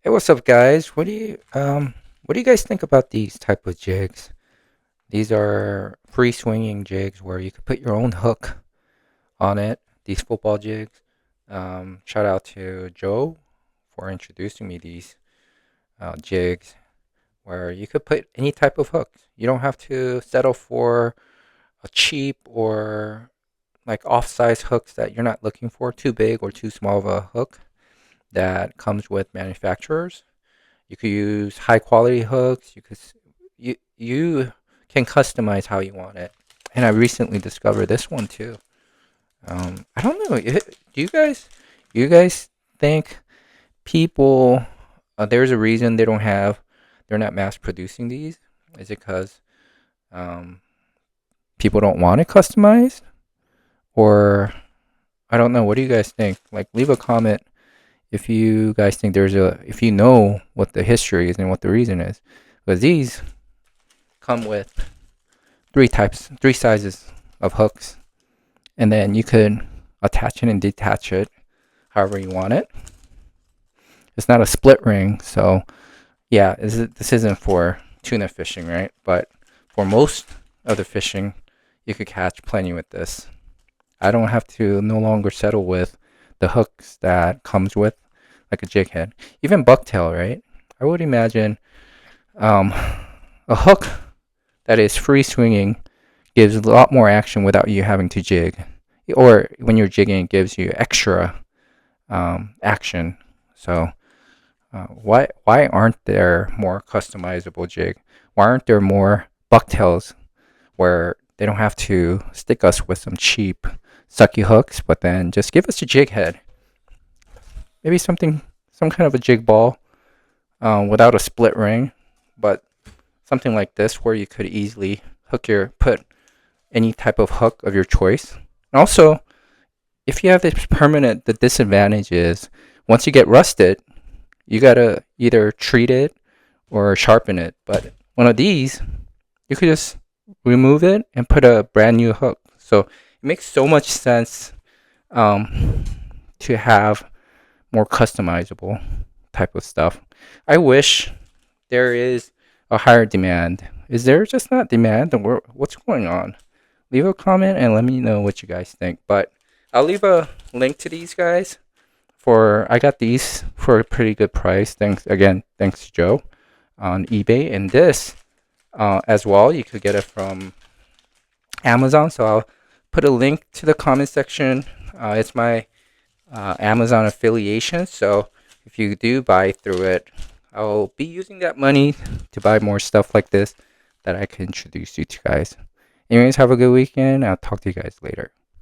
Hey, what's up, guys? What do you guys think about these type of jigs? These are free swinging jigs where you could put your own hook on it. These football jigs. Shout out to Joe for introducing me these jigs where you could put any type of hook. You don't have to settle for a cheap or like off-size hooks that you're not looking for, too big or too small of a hook that comes with manufacturers. You could use high quality hooks. You can customize how you want it. And I recently discovered this one too. I don't know. Do you guys think people there's a reason they're not mass producing these? Is it because um, people don't want it customized, or I don't know. What do you guys think? Like, leave a comment if you guys think if you know what the history is and what the reason is. Because these come with three sizes of hooks, and then you could attach it and detach it however you want it. It's not a split ring, so yeah, this isn't for tuna fishing, right? But for most of the fishing, you could catch plenty with this. I don't have to no longer settle with the hooks that comes with like a jig head, even bucktail, right? I would imagine um, a hook that is free swinging gives a lot more action without you having to jig, or when you're jigging, it gives you extra action. So why aren't there more customizable jig? Why aren't there more bucktails where they don't have to stick us with some cheap sucky hooks, but then just give us a jig head? Maybe some kind of a jig ball without a split ring, but something like this where you could easily put any type of hook of your choice. And also, if you have the disadvantage is once you get rusted, you gotta either treat it or sharpen it. But one of these, you could just remove it and put a brand new hook. So it makes so much sense to have more customizable type of stuff. I wish there is a higher demand. Is there just not demand? Or what's going on? Leave a comment and let me know what you guys think. But I'll leave a link to these guys. I got these for a pretty good price. Thanks to Joe on eBay. And this as well, you could get it from Amazon. So I'll put a link to the comment section. It's my Amazon affiliation. So if you do buy through it, I'll be using that money to buy more stuff like this that I can introduce you to guys. Anyways, have a good weekend. I'll talk to you guys later.